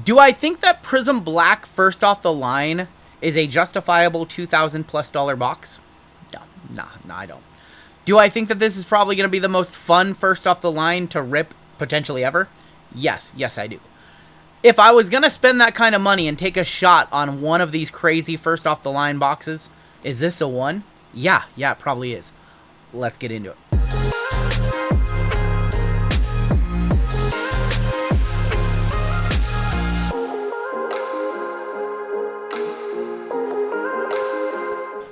Do I think that Prizm Black first off the line is a justifiable $2,000+ box? No, nah, I don't. Do I think that this is probably going to be the most fun first off the line to rip potentially ever? Yes, I do. If I was going to spend that kind of money and take a shot on one of these crazy first off the line boxes, is this a one? Yeah, it probably is. Let's get into it.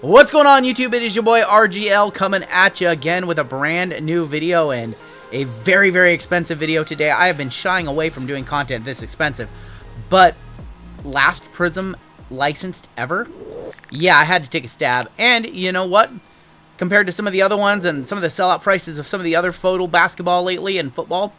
What's going on, YouTube? It is your boy RGL coming at you again with a brand new video and a very, very expensive video today. I have been shying away from doing content this expensive, but last Prizm licensed ever? Yeah, I had to take a stab. And you know what? Compared to some of the other ones and some of the sellout prices of some of the other photo basketball lately and football,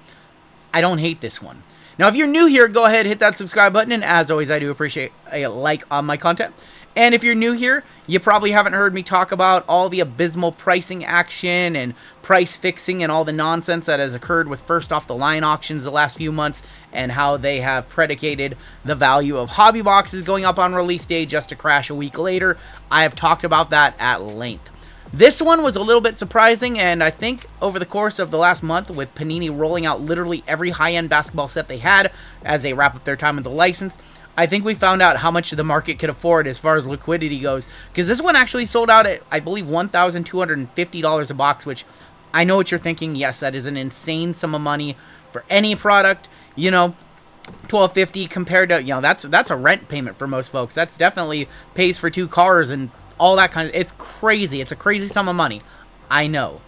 I don't hate this one. Now, if you're new here, go ahead, hit that subscribe button, and as always, I do appreciate a like on my content. And if you're new here, you probably haven't heard me talk about all the abysmal pricing action and price fixing and all the nonsense that has occurred with first off the line auctions the last few months and how they have predicated the value of hobby boxes going up on release day just to crash a week later. I have talked about that at length. This one was a little bit surprising, and I think over the course of the last month, with Panini rolling out literally every high-end basketball set they had as they wrap up their time with the license, I think we found out how much the market could afford as far as liquidity goes, because this one actually sold out at, I believe, $1,250 a box, which I know what you're thinking. Yes, that is an insane sum of money for any product. You know, $1,250 compared to, you know, that's a rent payment for most folks. That's definitely pays for 2 cars and all that kind of, it's crazy. It's a crazy sum of money. I know.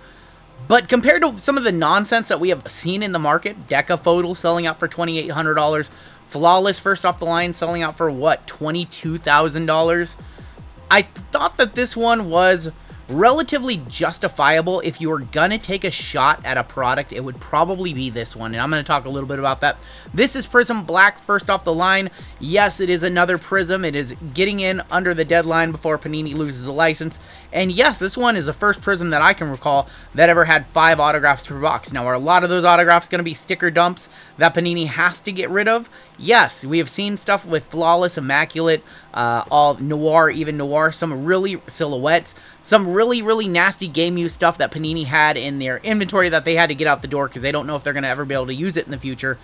But compared to some of the nonsense that we have seen in the market, Deca FOTL selling out for $2,800, Flawless first off the line selling out for what, $22,000? I thought that this one was relatively justifiable. If you were gonna take a shot at a product, it would probably be this one, and I'm gonna talk a little bit about that. This is Prizm Black first off the line. Yes, it is another Prizm. It is getting in under the deadline before Panini loses the license, and yes, this one is the first Prizm that I can recall that ever had 5 autographs per box. Now, are a lot of those autographs going to be sticker dumps that Panini has to get rid of? Yes, we have seen stuff with Flawless, Immaculate, all Noir, even Noir, some really silhouettes, some really nasty game use stuff that Panini had in their inventory that they had to get out the door because they don't know if they're going to ever be able to use it in the future.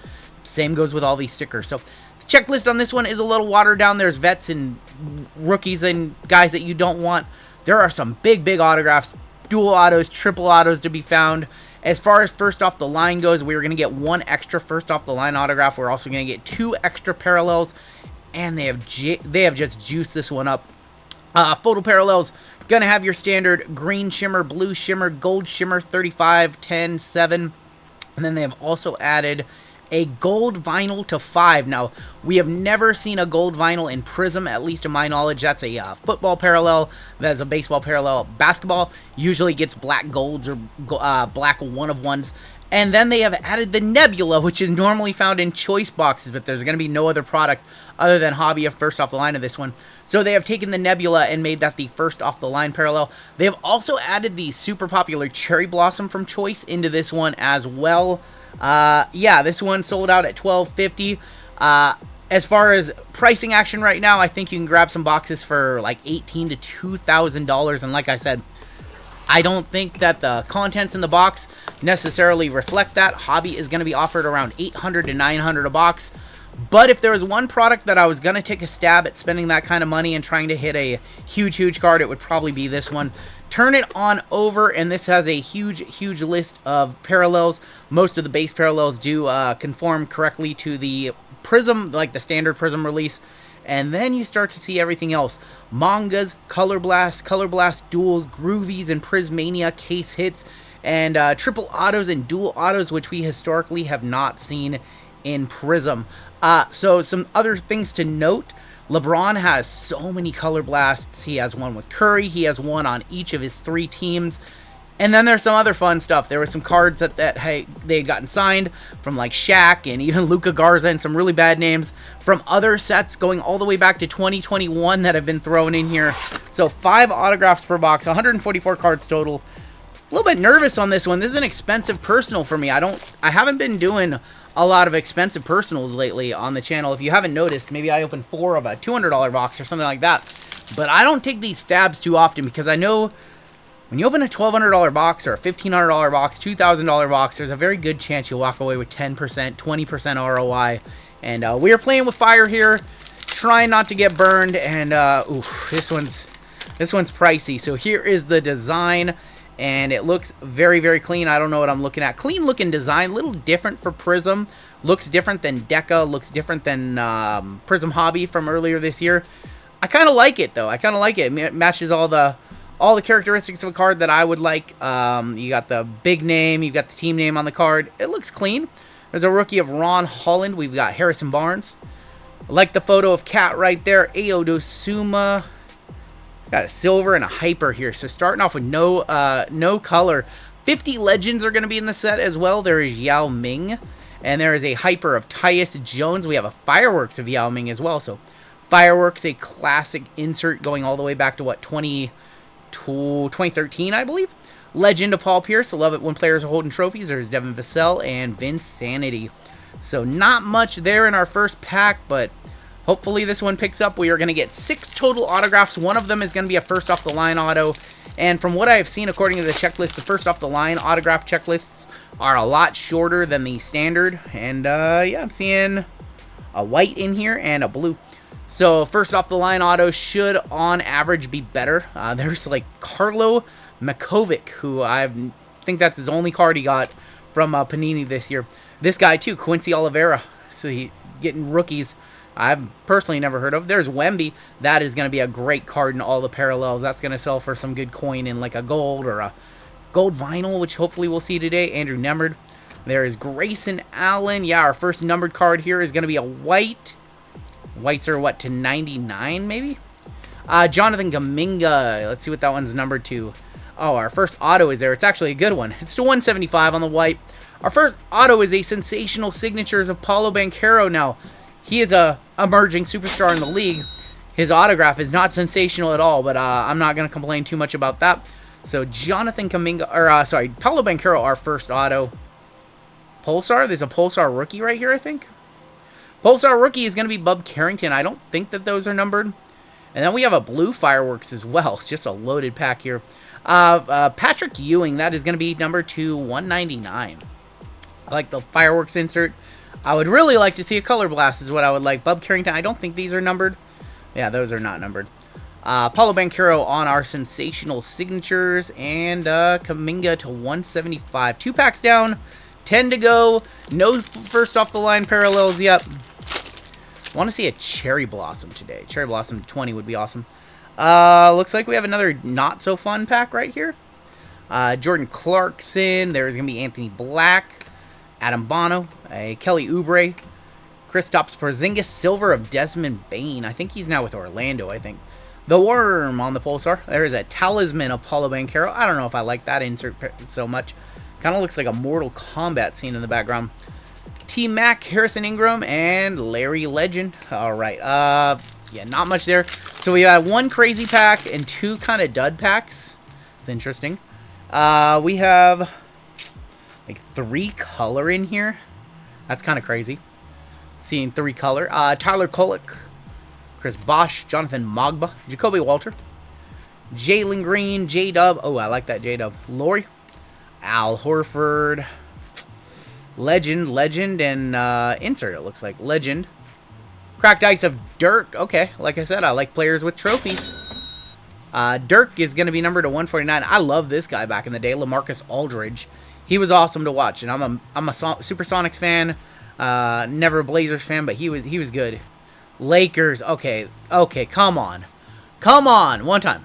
Same goes with all these stickers. So the checklist on this one is a little watered down. There's vets and rookies and guys that you don't want. There are some big autographs, dual autos, triple autos to be found. As far as first off the line goes, we're going to get 1 extra first off the line autograph. We're also going to get 2 extra parallels, and they have just juiced this one up. Photo parallels, going to have your standard green shimmer, blue shimmer, gold shimmer, 35, 10, 7. And then they have also added a gold vinyl to 5. Now, we have never seen a gold vinyl in Prizm, at least to my knowledge. That's a football parallel. That is a baseball parallel. Basketball usually gets black golds or black one-of-ones. And then they have added the Nebula, which is normally found in choice boxes, but there's going to be no other product other than Hobby first off the line of this one. So they have taken the Nebula and made that the first off the line parallel. They have also added the super popular Cherry Blossom from Choice into this one as well. Yeah, this one sold out at $1,250. As far as pricing action right now, I think you can grab some boxes for like $1,800 to $2,000. And like I said, I don't think that the contents in the box necessarily reflect that. Hobby is going to be offered around $800 to $900 a box. But if there was one product that I was going to take a stab at spending that kind of money and trying to hit a huge card, it would probably be this one. Turn it on over, and this has a huge list of parallels. Most of the base parallels do conform correctly to the Prizm, like the standard Prizm release. And then you start to see everything else. Mangas, Color Blast duels, Groovies, and Prismania case hits, and triple autos and dual autos, which we historically have not seen in Prizm. So some other things to note. LeBron has so many Color Blasts. He has one with Curry. He has one on each of his 3 teams. And then there's some other fun stuff. There were some cards that hey, they had gotten signed from like Shaq and even Luka Garza and some really bad names from other sets going all the way back to 2021 that have been thrown in here. So 5 autographs per box, 144 cards total. A little bit nervous on this one. This is an expensive personal for me. I haven't been doing a lot of expensive personals lately on the channel. If you haven't noticed, maybe I opened 4 of a $200 box or something like that. But I don't take these stabs too often because I know when you open a $1,200 box or a $1,500 box, $2,000 box, there's a very good chance you'll walk away with 10%, 20% ROI. And we are playing with fire here, trying not to get burned. And ooh, this one's pricey. So here is the design, and it looks very, very clean. I don't know what I'm looking at. Clean looking design, a little different for Prizm. Looks different than Deca. Looks different than Prizm Hobby from earlier this year. I kind of like it though. I kind of like it. It matches all the characteristics of a card that I would like. You got the big name, you got the team name on the card. It looks clean. There's a rookie of Ron Holland. We've got Harrison Barnes. I like the photo of Cat right there. Aodosuma. Got a silver and a hyper here. So starting off with no color. 50 legends are going to be in the set as well. There is Yao Ming. And there is a hyper of Tyus Jones. We have a fireworks of Yao Ming as well. So fireworks, a classic insert going all the way back to what, 2013, I believe. Legend of Paul Pierce. I love it when players are holding trophies. There's Devin Vassell and Vince Sanity. So not much there in our first pack, but hopefully this one picks up. We are going to get 6 total autographs. One of them is going to be a first off the line auto. And from what I have seen, according to the checklist, the first off the line autograph checklists are a lot shorter than the standard. And yeah, I'm seeing a white in here and a blue. So first off the line auto should on average be better. There's like Carlo Makovic, who I think that's his only card he got from Panini this year. This guy too, Quincy Oliveira. So he getting rookies I've personally never heard of. There's Wemby. That is going to be a great card in all the parallels. That's going to sell for some good coin in like a gold or a gold vinyl, which hopefully we'll see today. Andrew Nemrod. There is Grayson Allen. Yeah, our first numbered card here is going to be a white. Whites are what, to 99 maybe? Jonathan Kuminga. Let's see what that one's numbered to. Oh, our first auto is there. It's actually a good one. It's to 175 on the white. Our first auto is a sensational signatures of Paulo Banchero. Now, he is a emerging superstar in the league. His autograph is not sensational at all, but I'm not going to complain too much about that. So, Jonathan Kuminga, or sorry, Paulo Banchero, our first auto. Pulsar, there's a Pulsar rookie right here, I think. Pulsar rookie is going to be Bub Carrington. I don't think that those are numbered. And then we have a blue fireworks as well. It's just a loaded pack here. Patrick Ewing, that is going to be numbered to 199. I like the fireworks insert. I would really like to see a color blast is what I would like. Bub Carrington, I don't think these are numbered. Yeah, those are not numbered. Paulo Banchero on our sensational signatures. And Kuminga to 175. 2 packs down. 10 to go. No first off the line parallels yet. I want to see a Cherry Blossom today. Cherry Blossom 20 would be awesome. Looks like we have another not so fun pack right here. Jordan Clarkson. There's going to be Anthony Black. Adam Bono. Kelly Oubre. Kristaps Porzingis. Silver of Desmond Bain. I think he's now with Orlando, I think. The Worm on the Pulsar. There is a Talisman of Paulo Banchero. I don't know if I like that insert so much. Kind of looks like a Mortal Kombat scene in the background. T-Mac, Harrison Ingram, and Larry Legend. All right. Yeah, not much there. So we have 1 crazy pack and 2 kind of dud packs. It's interesting. We have like 3 color in here. That's kind of crazy. Seeing 3 color. Tyler Kolek, Chris Bosh, Jonathan Mogba, Jacoby Walter, Jalen Green, J-Dub. Oh, I like that J-Dub. Laurie. Al Horford. Legend, and insert, it looks like. Legend. Cracked Ice of Dirk. Okay, like I said, I like players with trophies. Dirk is going to be numbered to 149. I love this guy back in the day, LaMarcus Aldridge. He was awesome to watch, and I'm a Supersonics fan. Never a Blazers fan, but he was good. Lakers. Okay, come on. Come on, one time.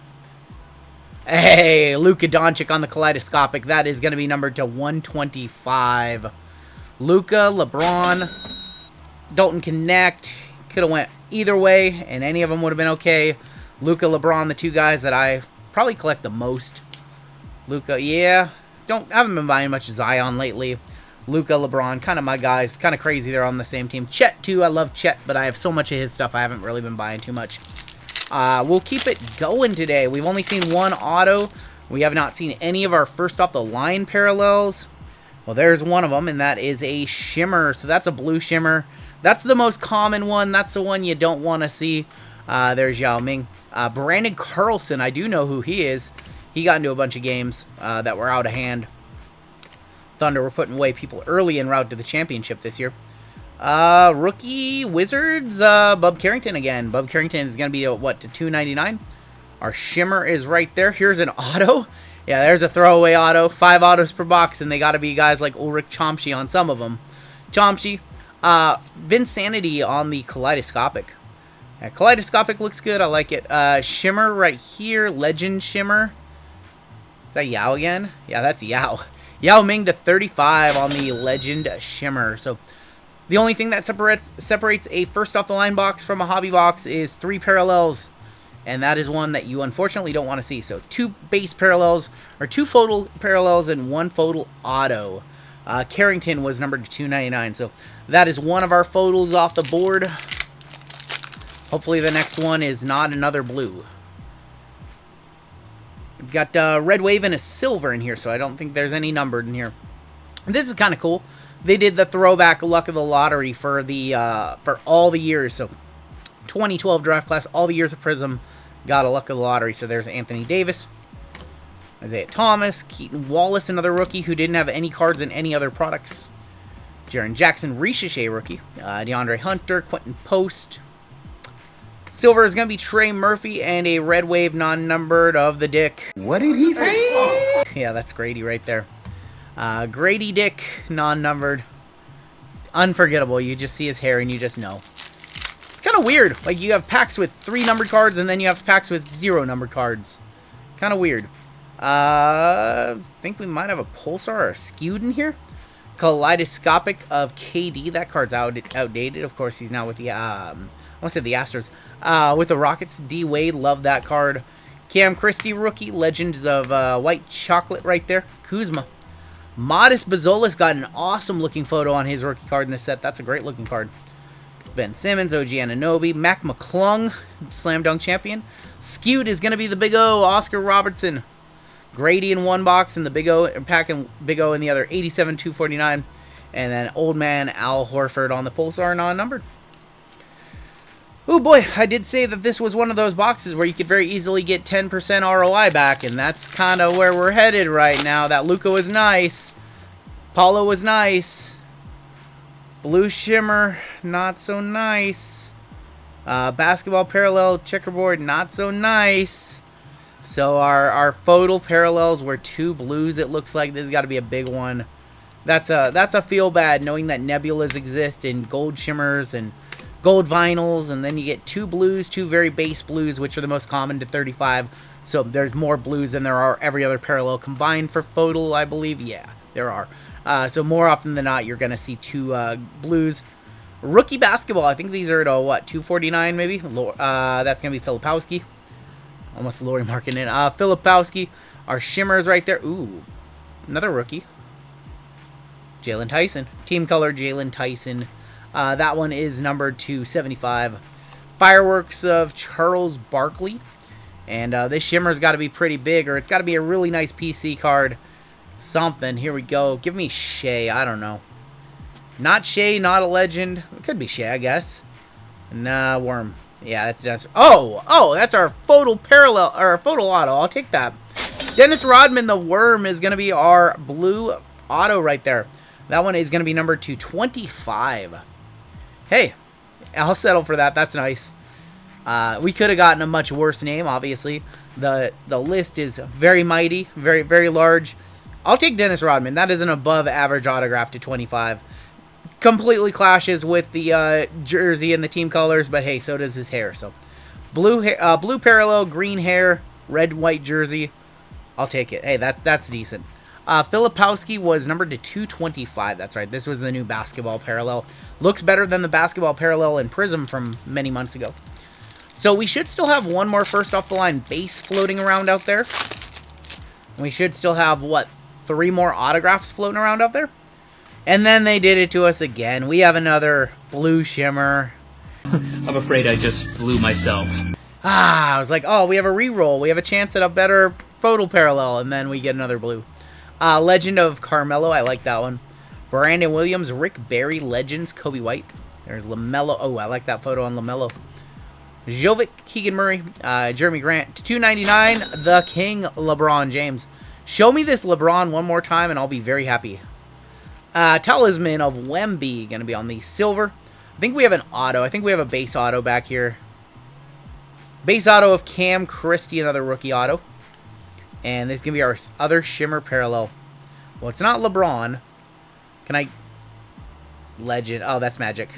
Hey, Luka Doncic on the kaleidoscopic. That is going to be numbered to 125. Luka, LeBron, Dalton Connect. Could have went either way, and any of them would have been okay. Luka, LeBron, the 2 guys that I probably collect the most. Luka, yeah. Haven't been buying much Zion lately. Luka, LeBron, kind of my guys. Kind of crazy they're on the same team. Chet, too. I love Chet, but I have so much of his stuff I haven't really been buying too much. We'll keep it going today. We've only seen 1 auto. We have not seen any of our first off the line parallels. Well, there's one of them, and that is a shimmer. So that's a blue shimmer. That's the most common one. That's the one you don't want to see. There's Yao Ming. Brandon Carlson, I do know who he is. He got into a bunch of games that were out of hand. Thunder were putting away people early en route to the championship this year. Rookie Wizards, Bub Carrington again. Bub Carrington is going to be, what, to $2.99? Our shimmer is right there. Here's an auto. Yeah, there's a throwaway auto. 5 autos per box, and they got to be guys like Ulrich Chomsky on some of them. Chomsky. Vinsanity on the Kaleidoscopic. Yeah, Kaleidoscopic looks good. I like it. Shimmer right here. Legend Shimmer. Is that Yao again? Yeah, that's Yao. Yao Ming to 35 on the Legend Shimmer. So the only thing that separates a first off the line box from a hobby box is 3 parallels. And that is one that you unfortunately don't want to see. So 2 base parallels, or 2 photo parallels, and 1 photo auto. Carrington was numbered to $2.99. So that is one of our photos off the board. Hopefully the next one is not another blue. We've got Red Wave and a silver in here, so I don't think there's any numbered in here. This is kind of cool. They did the throwback luck of the lottery for the for all the years. So 2012 draft class, all the years of Prizm got a luck of the lottery. So there's Anthony Davis, Isaiah Thomas, Keaton Wallace, another rookie who didn't have any cards in any other products. Jaren Jackson, Ricochet rookie. DeAndre Hunter, Quentin Post. Silver is going to be Trey Murphy, and a Red Wave non-numbered of the Dick. What did he say? Yeah, that's Grady right there. Grady Dick, non-numbered. Unforgettable. You just see his hair and you just know. It's kind of weird. Like, you have packs with 3 numbered cards, and then you have packs with 0 numbered cards. Kind of weird. I think we might have a Pulsar or a Skewed in here. Kaleidoscopic of KD. That card's outdated. Of course, he's now with the... I want to say the Astros. With the Rockets, D. Wade, love that card. Cam Christie, rookie. Legends of White Chocolate right there. Kuzma. Modest Bazolis got an awesome-looking photo on his rookie card in this set. That's a great-looking card. Ben Simmons, OG Anunoby. Mac McClung, Slam Dunk champion. Skewed is going to be the Big O, Oscar Robertson. Grady in one box, and the Big O, packing Big O in the other. 87-249. And then Old Man Al Horford on the Pulsar, non-numbered. Oh boy, I did say that this was one of those boxes where you could very easily get 10% ROI back, and that's kind of where we're headed right now. That Luka was nice. Paulo was nice. Blue Shimmer, not so nice. Basketball Parallel Checkerboard, not so nice. So our photo parallels were 2 blues, it looks like. This has got to be a big one. That's a feel bad, knowing that nebulas exist in gold shimmers and gold vinyls, and then you get 2 blues, 2 very base blues, which are the most common to 35. So there's more blues than there are every other parallel combined for photo, I believe. Yeah, there are. So more often than not, you're going to see 2 blues. Rookie basketball, I think these are at, what, 249 maybe? That's going to be Filipowski. Almost Lori marking in. Filipowski. Our shimmers right there. Ooh, another rookie. Jalen Tyson. Team color Jalen Tyson. That one is numbered to 75. Fireworks of Charles Barkley. And this shimmer's got to be pretty big, or it's got to be a really nice PC card. Something. Here we go. Give me Shea. I don't know. Not Shea, not a legend. It could be Shea, I guess. Nah, Worm. Yeah, that's just... Oh, that's our photo parallel, or photo auto. I'll take that. Dennis Rodman, the Worm, is going to be our blue auto right there. That one is going to be numbered to 25. Hey, I'll settle for that. That's nice. We could have gotten a much worse name, obviously. The list is very mighty, very, very large. I'll take Dennis Rodman. That is an above-average autograph to 25. Completely clashes with the jersey and the team colors, but hey, so does his hair. So, blue parallel, green hair, red, white jersey. I'll take it. Hey, that's decent. Filipowski was numbered to 225. That's right. This was the new basketball parallel. Looks better than the basketball parallel in Prizm from many months ago. So we should still have one more first off the line base floating around out there. We should still have, what, 3 more autographs floating around out there? And then they did it to us again. We have another blue shimmer. I'm afraid I just blew myself. I was like, oh, we have a reroll. We have a chance at a better photo parallel, and then we get another blue. Legend of Carmelo. I like that one. Brandon Williams, Rick Barry, Legends, Kobe White. There's LaMelo. Oh, I like that photo on LaMelo. Jovic, Keegan Murray, Jeremy Grant. To 299, the King, LeBron James. Show me this LeBron one more time, and I'll be very happy. Talisman of Wemby, going to be on the silver. I think we have an auto. I think we have a base auto back here. Base auto of Cam Christie, another rookie auto. And this is going to be our other Shimmer parallel. Well, it's not LeBron. Can I... Legend. Oh, that's Magic.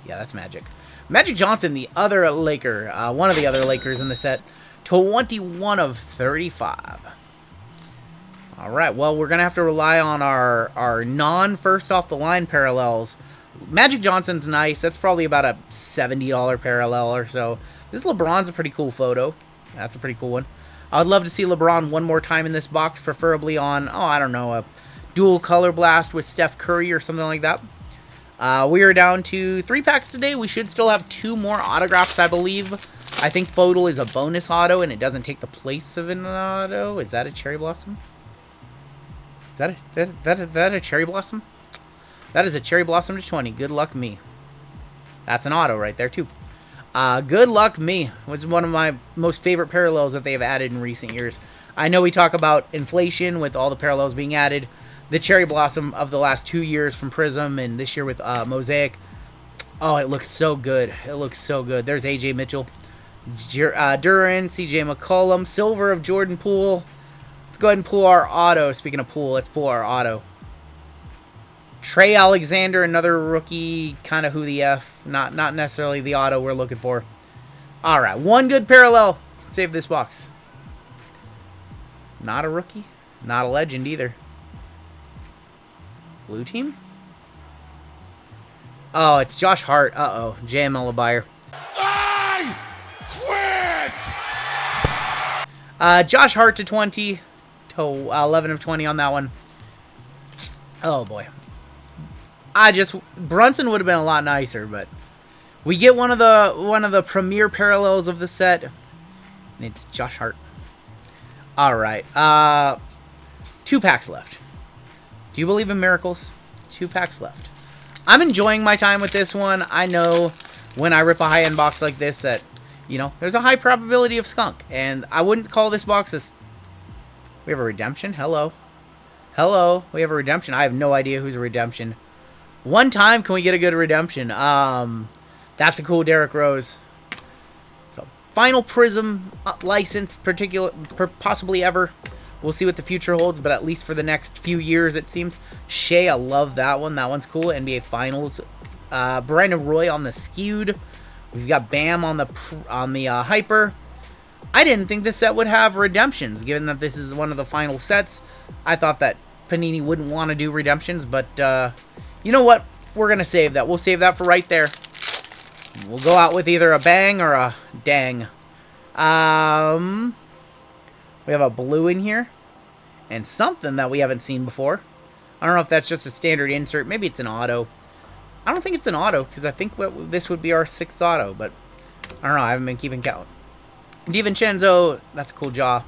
Yeah, that's Magic. Magic Johnson, the other Laker. One of the other Lakers in the set. 21 of 35. All right, well, we're going to have to rely on our non-first-off-the-line parallels. Magic Johnson's nice. That's probably about a $70 parallel or so. This LeBron's a pretty cool photo. That's a pretty cool one. I would love to see LeBron one more time in this box, preferably on, oh, I don't know, a dual color blast with Steph Curry or something like that. We are down to 3 packs today. We should still have 2 more autographs, I believe. I think FOTL is a bonus auto, and it doesn't take the place of an auto. Is that a Cherry Blossom? Is that a Cherry Blossom? That is a Cherry Blossom to 20. Good luck me. That's an auto right there, too. Good luck me. Was one of my most favorite parallels that they have added in recent years. I know we talk about inflation with all the parallels being added. The Cherry Blossom of the last 2 years from Prizm and this year with Mosaic. Oh, it looks so good. It looks so good. There's A.J. Mitchell. Duran, C.J. McCollum. Silver of Jordan Poole. Let's go ahead and pull our auto. Speaking of Poole, let's pull our auto. Trey Alexander, another rookie. Kind of who the F. Not necessarily the auto we're looking for. All right, one good parallel. Save this box. Not a rookie. Not a legend either. Blue team? Oh, it's Josh Hart. Uh-oh. JML buyer. I quit! Josh Hart to 20. To 11 of 20 on that one. Oh, boy. Brunson would have been a lot nicer, but we get one of the premier parallels of the set. And it's Josh Hart. All right. 2 packs left. Do you believe in miracles? 2 packs left. I'm enjoying my time with this one. I know when I rip a high-end box like this that, you know, there's a high probability of skunk. And I wouldn't call this box a... We have a redemption? Hello. Hello. We have a redemption. I have no idea who's a redemption. One time, can we get a good redemption? That's a cool Derrick Rose. So, final Prizm license, possibly ever. We'll see what the future holds, but at least for the next few years, it seems. Shea, I love that one. That one's cool. NBA Finals. Brandon Roy on the skewed. We've got Bam on the hyper. I didn't think this set would have redemptions, given that this is one of the final sets. I thought that Panini wouldn't want to do redemptions, but you know what? We're going to save that. We'll save that for right there. We'll go out with either a bang or a dang. We have a blue in here. And something that we haven't seen before. I don't know if that's just a standard insert. Maybe it's an auto. I don't think it's an auto, because I think this would be our 6th auto. But I don't know. I haven't been keeping count. DiVincenzo. That's a cool jaw.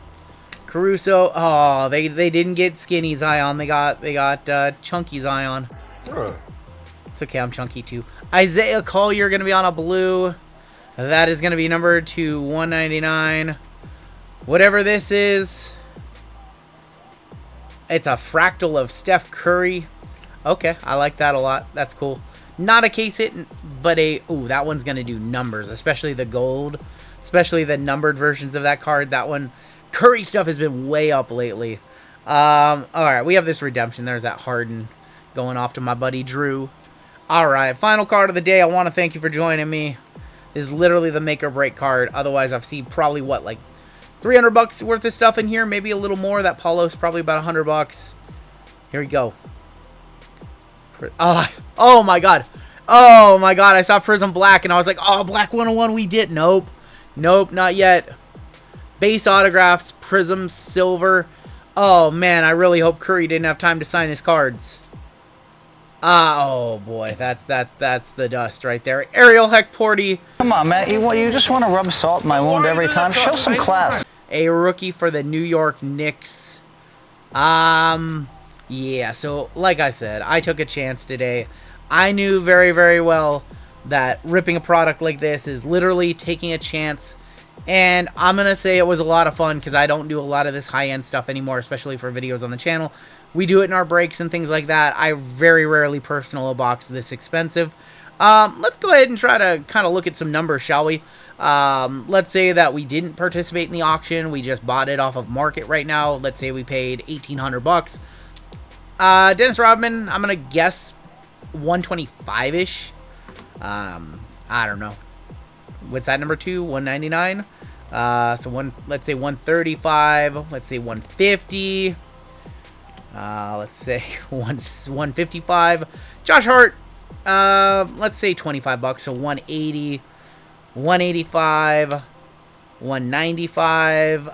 Caruso. Oh, they didn't get Skinny Zion. They got Chunky Zion. It's okay. I'm chunky, too. Isaiah Collier going to be on a blue. That is going to be numbered to 199. Whatever this is, it's a fractal of Steph Curry. Okay, I like that a lot. That's cool. Not a case hit, but ooh, that one's going to do numbers, especially the gold, especially the numbered versions of that card. That one, Curry stuff has been way up lately. All right, we have this redemption. There's that Harden going off to my buddy Drew. All right, final card of the day. I want to thank you for joining me. This is literally the make or break card. Otherwise, I've seen probably, what, like $300 worth of stuff in here, maybe a little more. That Paulo's probably about $100. Here we go. Oh my god. Oh my god, I saw Prizm Black and I was like, oh, Black 101 we did. Nope. Nope, not yet. Base autographs, Prizm Silver. Oh man, I really hope Curry didn't have time to sign his cards. Oh boy, that's the dust right there. Ariel Hekporty. Come on, man. You just want to rub salt in my wound every time? Show some class. A rookie for the New York Knicks. Yeah, so like I said, I took a chance today. I knew very, very well that ripping a product like this is literally taking a chance. And I'm going to say it was a lot of fun because I don't do a lot of this high-end stuff anymore, especially for videos on the channel. We do it in our breaks and things like that. I very rarely personal a box this expensive. Let's go ahead and try to kind of look at some numbers, shall we? Let's say that we didn't participate in the auction. We just bought it off of market right now. Let's say we paid 1,800 bucks. Dennis Rodman, I'm going to guess 125-ish. I don't know. What's that number 2? 199. Let's say 135. Let's say 150. Let's say 155. Josh Hart. Let's say 25 bucks. So 180, 185, 195.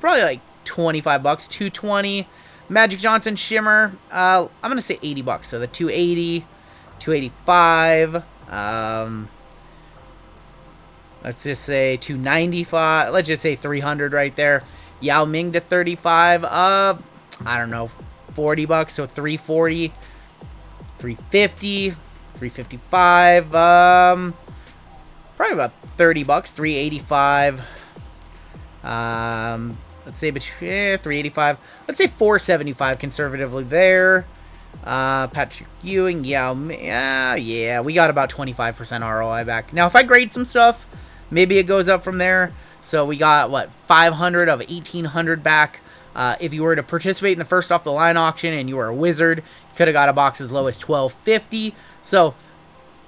Probably like 25 bucks. 220. Magic Johnson Shimmer. I'm gonna say 80 bucks. So the 280, 285. Let's just say 295. Let's just say 300 right there. Yao Ming to 35. I don't know, 40 bucks. So 340, 350, 355. Probably about 30 bucks. 385. Let's say between 385. Let's say 475 conservatively there. Patrick Ewing, yeah, we got about 25% ROI back. Now, if I grade some stuff, maybe it goes up from there. So we got, what, 500 of 1,800 back. If you were to participate in the first off the line auction and you were a wizard, you could have got a box as low as 1,250. So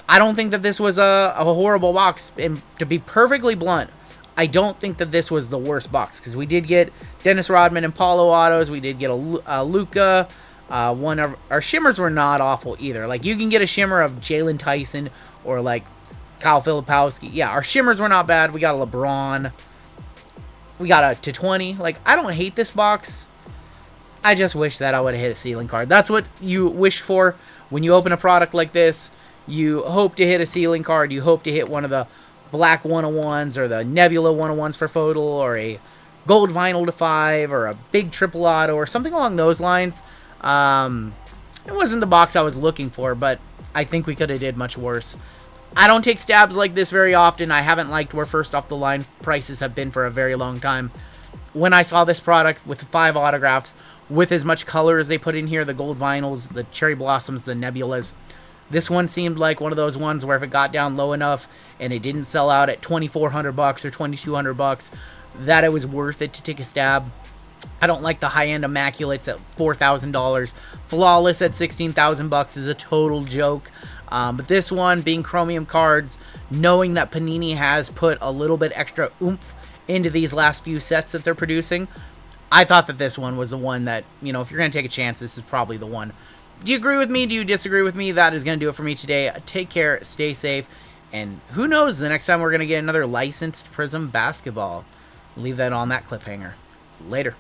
I don't think that this was a horrible box. And to be perfectly blunt, I don't think that this was the worst box because we did get Dennis Rodman and Paulo autos. We did get a Luka. One of our shimmers were not awful either. Like, you can get a shimmer of Jalen Tyson or like Kyle Filipowski. Yeah, our shimmers were not bad. We got a LeBron. We got a to 20. Like, I don't hate this box. I just wish that I would have hit a ceiling card. That's what you wish for when you open a product like this. You hope to hit a ceiling card. You hope to hit one of the Black 101s or the Nebula 101s for FOTL or a gold vinyl to 5 or a big triple auto or something along those lines. It wasn't the box I was looking for, but I think we could have did much worse. I don't take stabs like this very often. I haven't liked where first off the line prices have been for a very long time. When I saw this product with 5 autographs, with as much color as they put in here, the gold vinyls, the cherry blossoms, the nebulas, this one seemed like one of those ones where if it got down low enough and it didn't sell out at 2,400 bucks or 2,200 bucks, that it was worth it to take a stab. I don't like the high-end Immaculates at $4,000. Flawless at 16,000 bucks is a total joke. But this one, being chromium cards, knowing that Panini has put a little bit extra oomph into these last few sets that they're producing, I thought that this one was the one that, you know, if you're going to take a chance, this is probably the one. Do you agree with me? Do you disagree with me? That is going to do it for me today. Take care, stay safe, and who knows, the next time we're going to get another licensed Prizm basketball. Leave that on that cliffhanger. Later.